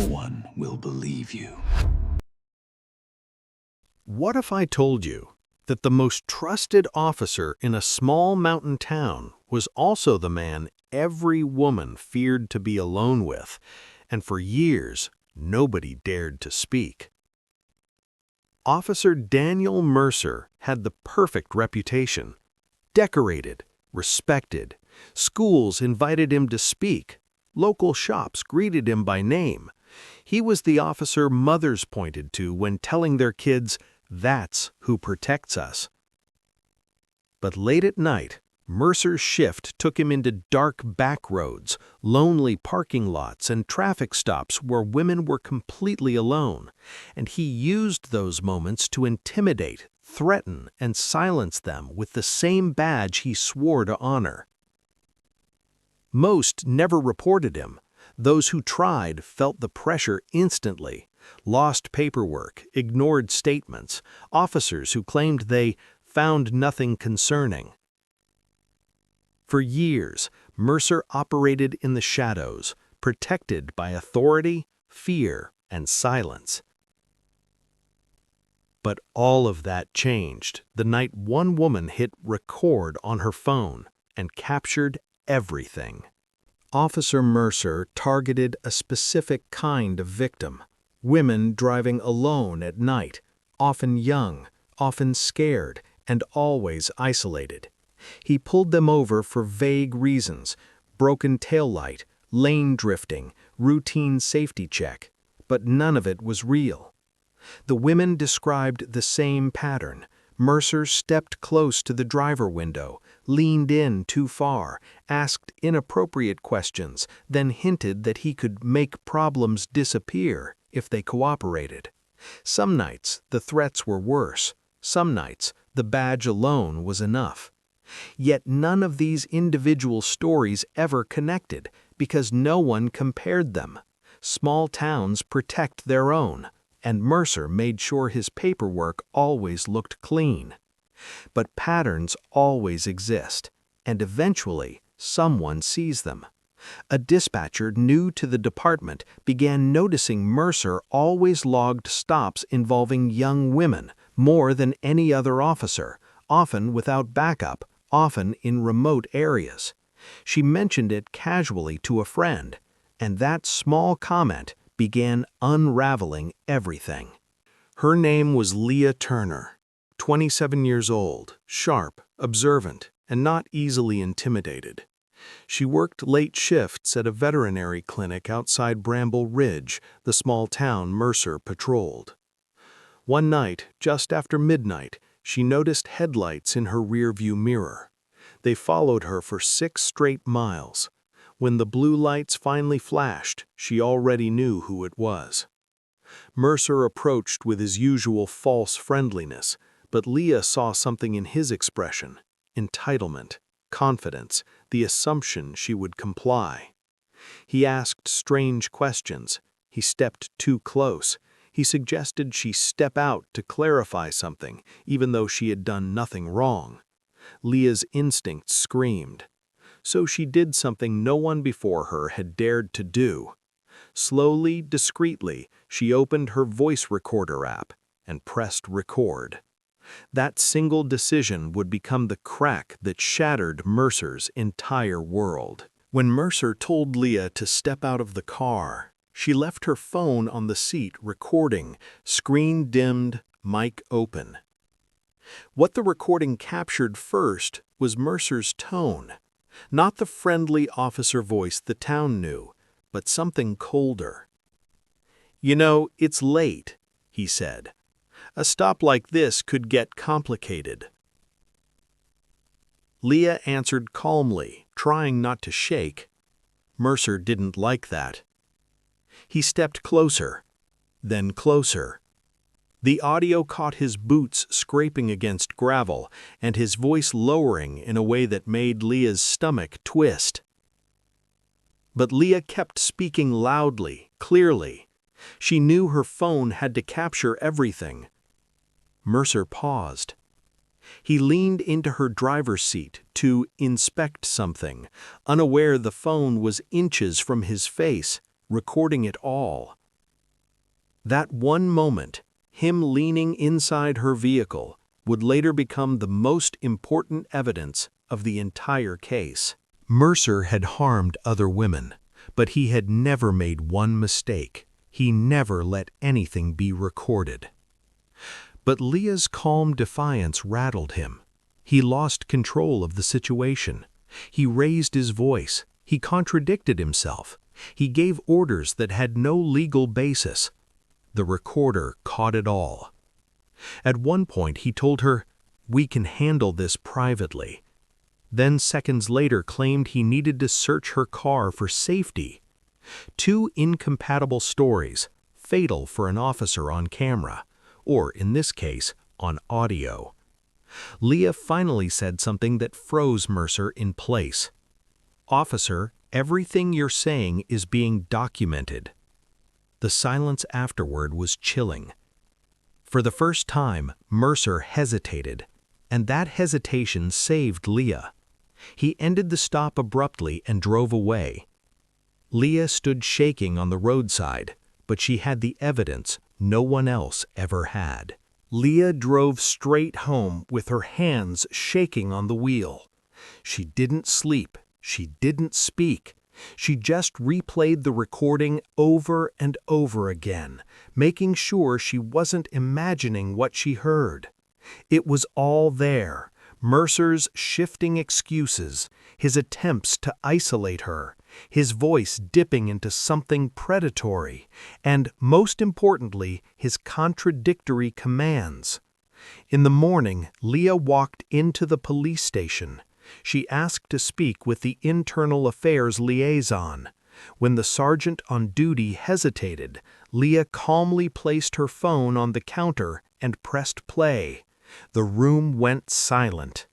one will believe you. What if I told you that the most trusted officer in a small mountain town was also the man every woman feared to be alone with, and for years nobody dared to speak? Officer Daniel Mercer had the perfect reputation. Decorated, respected, schools invited him to speak, local shops greeted him by name. He was the officer mothers pointed to when telling their kids, "That's who protects us." But late at night, Mercer's shift took him into dark back roads, lonely parking lots, and traffic stops where women were completely alone, and he used those moments to intimidate, threaten, and silence them with the same badge he swore to honor. Most never reported him. Those who tried felt the pressure instantly. Lost paperwork, ignored statements, officers who claimed they found nothing concerning. For years, Mercer operated in the shadows, protected by authority, fear, and silence. But all of that changed the night one woman hit record on her phone and captured everything. Officer Mercer targeted a specific kind of victim: women driving alone at night, often young, often scared, and always isolated. He pulled them over for vague reasons: broken taillight, lane drifting, routine safety check, but none of it was real. The women described the same pattern. Mercer stepped close to the driver window, leaned in too far, asked inappropriate questions, then hinted that he could make problems disappear if they cooperated. Some nights the threats were worse. Some nights the badge alone was enough. Yet none of these individual stories ever connected because no one compared them. Small towns protect their own, and Mercer made sure his paperwork always looked clean. But patterns always exist, and eventually someone sees them. A dispatcher new to the department began noticing Mercer always logged stops involving young women more than any other officer, often without backup, often in remote areas. She mentioned it casually to a friend, and that small comment began unraveling everything. Her name was Leah Turner, 27 years old, sharp, observant, and not easily intimidated. She worked late shifts at a veterinary clinic outside Bramble Ridge, the small town Mercer patrolled. One night, just after midnight, she noticed headlights in her rearview mirror. They followed her for 6 straight miles. When the blue lights finally flashed, she already knew who it was. Mercer approached with his usual false friendliness, but Leah saw something in his expression: entitlement, confidence, the assumption she would comply. He asked strange questions. He stepped too close. He suggested she step out to clarify something, even though she had done nothing wrong. Leah's instincts screamed. So she did something no one before her had dared to do. Slowly, discreetly, she opened her voice recorder app and pressed record. That single decision would become the crack that shattered Mercer's entire world. When Mercer told Leah to step out of the car, she left her phone on the seat recording, screen dimmed, mic open. What the recording captured first was Mercer's tone. Not the friendly officer voice the town knew, but something colder. "You know, it's late," he said. "A stop like this could get complicated." Leah answered calmly, trying not to shake. Mercer didn't like that. He stepped closer, then closer. The audio caught his boots scraping against gravel and his voice lowering in a way that made Leah's stomach twist. But Leah kept speaking loudly, clearly. She knew her phone had to capture everything. Mercer paused. He leaned into her driver's seat to inspect something, unaware the phone was inches from his face, recording it all. That one moment, him leaning inside her vehicle, would later become the most important evidence of the entire case. Mercer had harmed other women, but he had never made one mistake. He never let anything be recorded. But Leah's calm defiance rattled him. He lost control of the situation. He raised his voice. He contradicted himself. He gave orders that had no legal basis. The recorder caught it all. At one point, he told her, "We can handle this privately." Then seconds later claimed he needed to search her car for safety. Two incompatible stories, fatal for an officer on camera, or in this case, on audio. Leah finally said something that froze Mercer in place. "Officer, everything you're saying is being documented." The silence afterward was chilling. For the first time, Mercer hesitated, and that hesitation saved Leah. He ended the stop abruptly and drove away. Leah stood shaking on the roadside, but she had the evidence no one else ever had. Leah drove straight home with her hands shaking on the wheel. She didn't sleep. She didn't speak. She just replayed the recording over and over again, making sure she wasn't imagining what she heard. It was all there. Mercer's shifting excuses, his attempts to isolate her, his voice dipping into something predatory, and, most importantly, his contradictory commands. In the morning, Leah walked into the police station. She asked to speak with the internal affairs liaison. When the sergeant on duty hesitated, Leah calmly placed her phone on the counter and pressed play. The room went silent.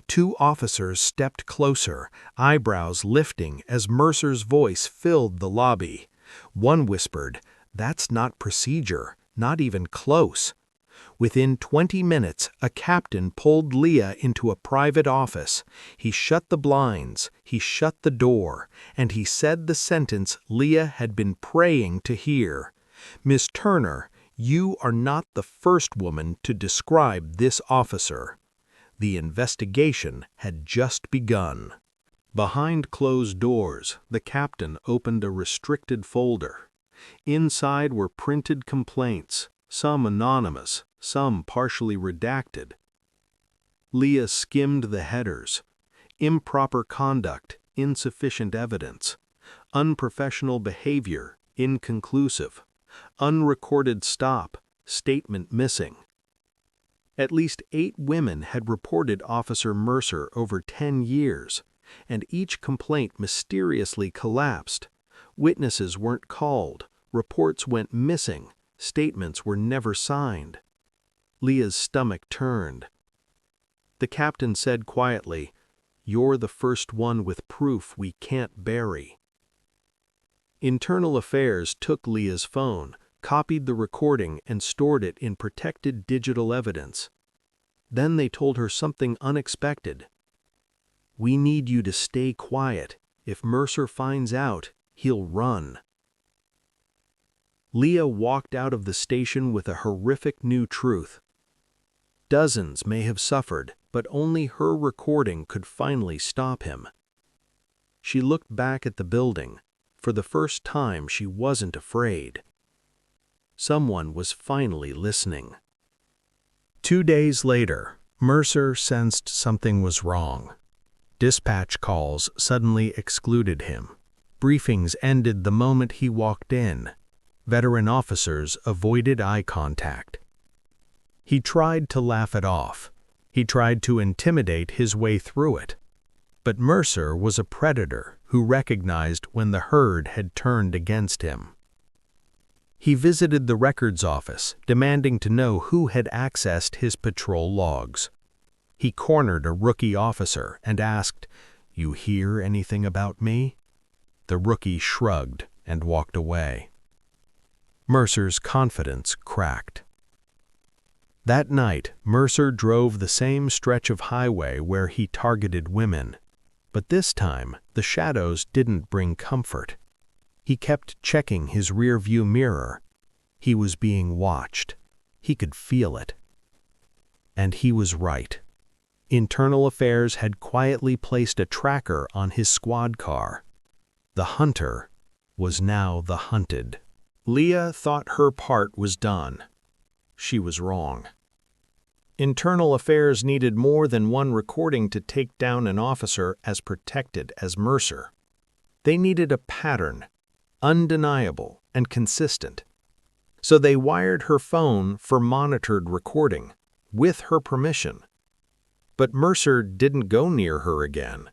Two officers stepped closer, eyebrows lifting as Mercer's voice filled the lobby. One whispered, "That's not procedure, not even close." Within 20 minutes, a captain pulled Leah into a private office. He shut the blinds, he shut the door, and he said the sentence Leah had been praying to hear. "Miss Turner, you are not the first woman to describe this officer." The investigation had just begun. Behind closed doors, the captain opened a restricted folder. Inside were printed complaints, some anonymous, some partially redacted. Leah skimmed the headers. Improper conduct, insufficient evidence. Unprofessional behavior, inconclusive. Unrecorded stop, statement missing. At least 8 women had reported Officer Mercer over 10 years, and each complaint mysteriously collapsed. Witnesses weren't called, reports went missing, statements were never signed. Leah's stomach turned. The captain said quietly, "You're the first one with proof we can't bury." Internal Affairs took Leah's phone, copied the recording, and stored it in protected digital evidence. Then they told her something unexpected. "We need you to stay quiet. If Mercer finds out, he'll run." Leah walked out of the station with a horrific new truth. Dozens may have suffered, but only her recording could finally stop him. She looked back at the building. For the first time, she wasn't afraid. Someone was finally listening. 2 days later, Mercer sensed something was wrong. Dispatch calls suddenly excluded him. Briefings ended the moment he walked in. Veteran officers avoided eye contact. He tried to laugh it off. He tried to intimidate his way through it. But Mercer was a predator who recognized when the herd had turned against him. He visited the records office, demanding to know who had accessed his patrol logs. He cornered a rookie officer and asked, "You hear anything about me?" The rookie shrugged and walked away. Mercer's confidence cracked. That night, Mercer drove the same stretch of highway where he targeted women. But this time, the shadows didn't bring comfort. He kept checking his rearview mirror. He was being watched. He could feel it. And he was right. Internal Affairs had quietly placed a tracker on his squad car. The hunter was now the hunted. Leah thought her part was done. She was wrong. Internal Affairs needed more than one recording to take down an officer as protected as Mercer. They needed a pattern, undeniable and consistent. So they wired her phone for monitored recording, with her permission. But Mercer didn't go near her again.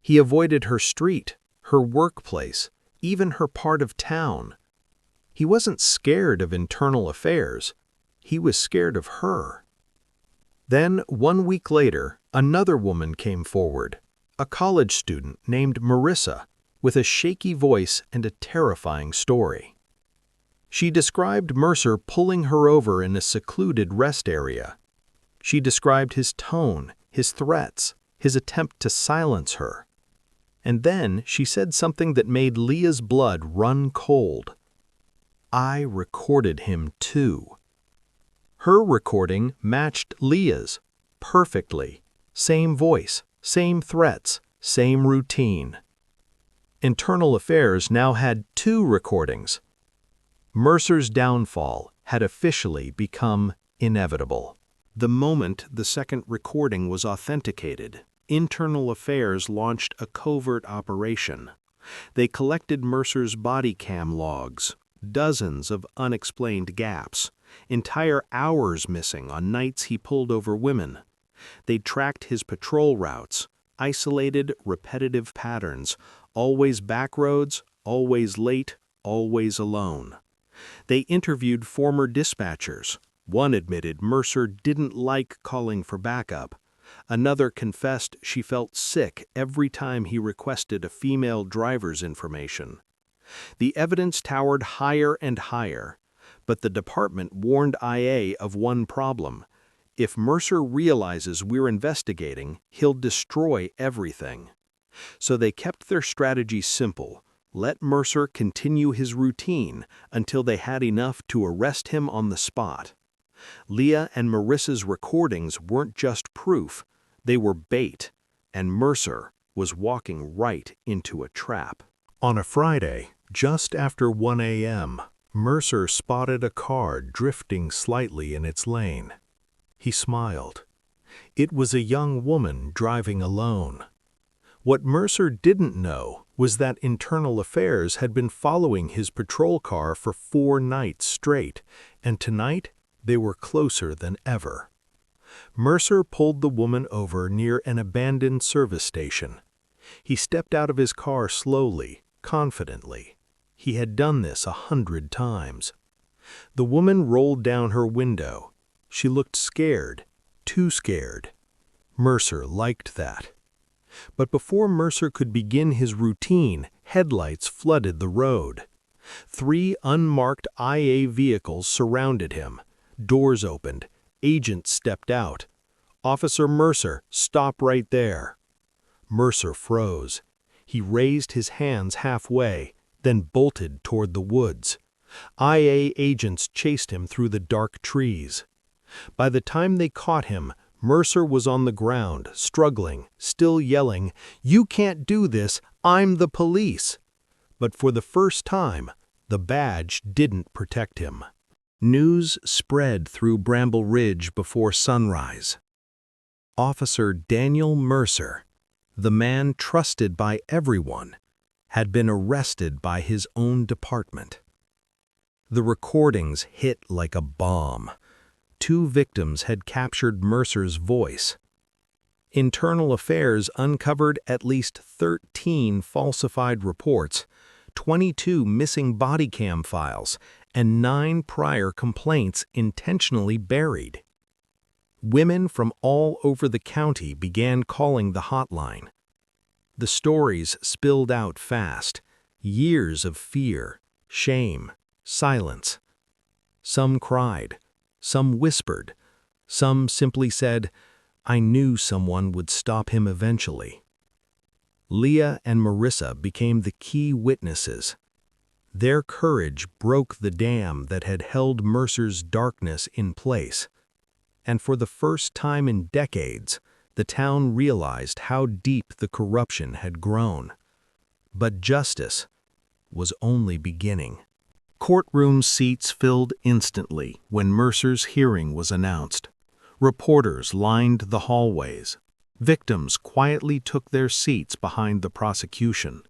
He avoided her street, her workplace, even her part of town. He wasn't scared of Internal Affairs. He was scared of her. Then, 1 week later, another woman came forward, a college student named Marissa, with a shaky voice and a terrifying story. She described Mercer pulling her over in a secluded rest area. She described his tone, his threats, his attempt to silence her. And then she said something that made Leah's blood run cold. "I recorded him too." Her recording matched Leah's perfectly. Same voice, same threats, same routine. Internal Affairs now had 2 recordings. Mercer's downfall had officially become inevitable. The moment the second recording was authenticated, Internal Affairs launched a covert operation. They collected Mercer's body cam logs, dozens of unexplained gaps, entire hours missing on nights he pulled over women. They tracked his patrol routes, isolated repetitive patterns, always back roads, always late, always alone. They interviewed former dispatchers. One admitted Mercer didn't like calling for backup. Another confessed she felt sick every time he requested a female driver's information. The evidence towered higher and higher, but the department warned IA of one problem. If Mercer realizes we're investigating, he'll destroy everything. So they kept their strategy simple. Let Mercer continue his routine until they had enough to arrest him on the spot. Leah and Marissa's recordings weren't just proof, they were bait, and Mercer was walking right into a trap. On a Friday, just after 1 a.m., Mercer spotted a car drifting slightly in its lane. He smiled. It was a young woman driving alone. What Mercer didn't know was that Internal Affairs had been following his patrol car for 4 nights straight, and tonight they were closer than ever. Mercer pulled the woman over near an abandoned service station. He stepped out of his car slowly, confidently. He had done this 100 times. The woman rolled down her window. She looked scared, too scared. Mercer liked that. But before Mercer could begin his routine, headlights flooded the road. 3 unmarked IA vehicles surrounded him. Doors opened. Agents stepped out. "Officer Mercer, stop right there." Mercer froze. He raised his hands halfway, then bolted toward the woods. IA agents chased him through the dark trees. By the time they caught him, Mercer was on the ground, struggling, still yelling, "You can't do this, I'm the police." But for the first time, the badge didn't protect him. News spread through Bramble Ridge before sunrise. Officer Daniel Mercer, the man trusted by everyone, had been arrested by his own department. The recordings hit like a bomb. 2 victims had captured Mercer's voice. Internal Affairs uncovered at least 13 falsified reports, 22 missing body cam files, and 9 prior complaints intentionally buried. Women from all over the county began calling the hotline. The stories spilled out fast, years of fear, shame, silence. Some cried, some whispered, some simply said, "I knew someone would stop him eventually." Leah and Marissa became the key witnesses. Their courage broke the dam that had held Mercer's darkness in place. And for the first time in decades, the town realized how deep the corruption had grown. But justice was only beginning. Courtroom seats filled instantly when Mercer's hearing was announced. Reporters lined the hallways. Victims quietly took their seats behind the prosecution.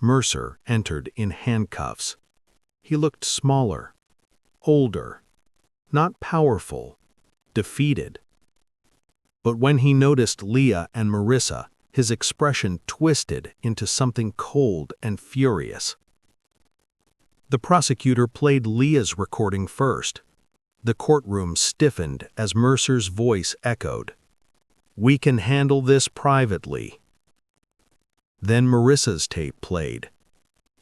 Mercer entered in handcuffs. He looked smaller, older, not powerful, defeated. But when he noticed Leah and Marissa, his expression twisted into something cold and furious. The prosecutor played Leah's recording first. The courtroom stiffened as Mercer's voice echoed, "We can handle this privately." Then Marissa's tape played.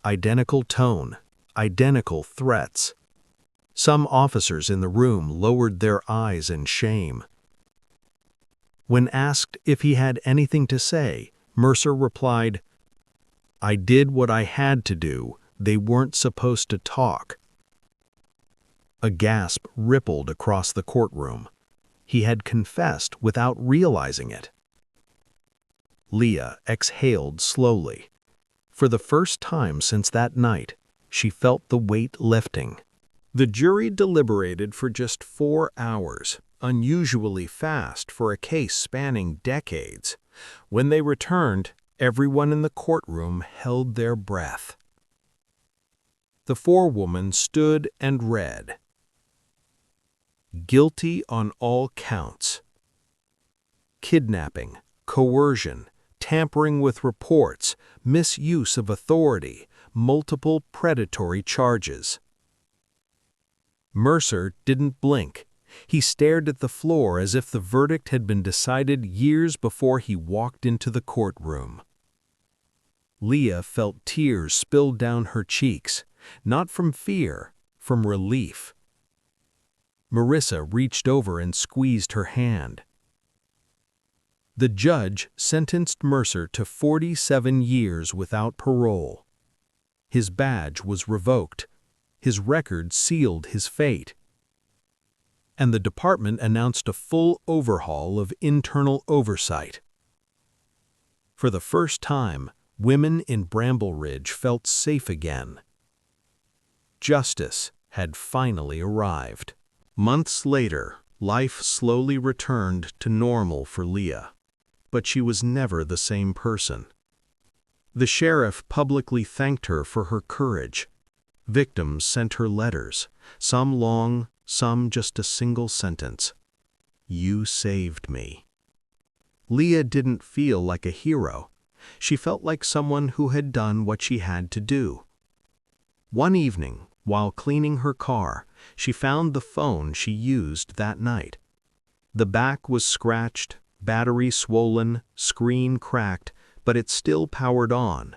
Identical tone, identical threats. Some officers in the room lowered their eyes in shame. When asked if he had anything to say, Mercer replied, "I did what I had to do. They weren't supposed to talk." A gasp rippled across the courtroom. He had confessed without realizing it. Leah exhaled slowly. For the first time since that night, she felt the weight lifting. The jury deliberated for just 4 hours, unusually fast for a case spanning decades. When they returned, everyone in the courtroom held their breath. The forewoman stood and read, "Guilty on all counts. Kidnapping, coercion, tampering with reports, misuse of authority, multiple predatory charges." Mercer didn't blink. He stared at the floor as if the verdict had been decided years before he walked into the courtroom. Leah felt tears spill down her cheeks, not from fear, from relief. Marissa reached over and squeezed her hand. The judge sentenced Mercer to 47 years without parole. His badge was revoked. His record sealed his fate. And the department announced a full overhaul of internal oversight. For the first time, women in Bramble Ridge felt safe again. Justice had finally arrived. Months later, life slowly returned to normal for Leah. But she was never the same person. The sheriff publicly thanked her for her courage. Victims sent her letters, some long, some just a single sentence. "You saved me." Leah didn't feel like a hero. She felt like someone who had done what she had to do. One evening, while cleaning her car, she found the phone she used that night. The back was scratched, battery swollen, screen cracked, but it still powered on.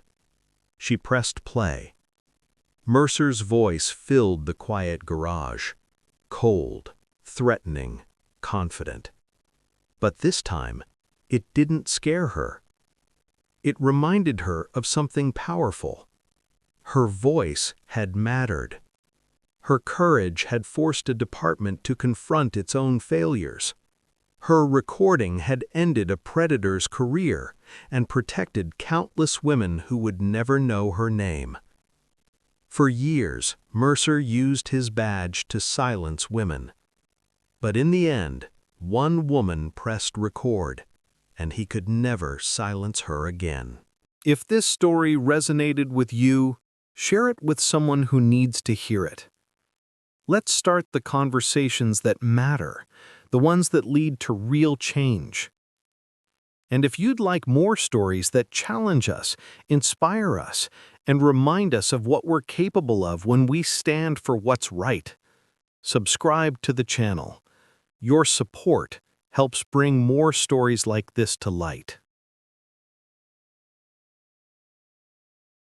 She pressed play. Mercer's voice filled the quiet garage. Cold, threatening, confident. But this time, it didn't scare her. It reminded her of something powerful. Her voice had mattered. Her courage had forced a department to confront its own failures. Her recording had ended a predator's career and protected countless women who would never know her name. For years, Mercer used his badge to silence women. But in the end, one woman pressed record, and he could never silence her again. If this story resonated with you, share it with someone who needs to hear it. Let's start the conversations that matter, the ones that lead to real change. And if you'd like more stories that challenge us, inspire us, and remind us of what we're capable of when we stand for what's right, subscribe to the channel. Your support helps bring more stories like this to light.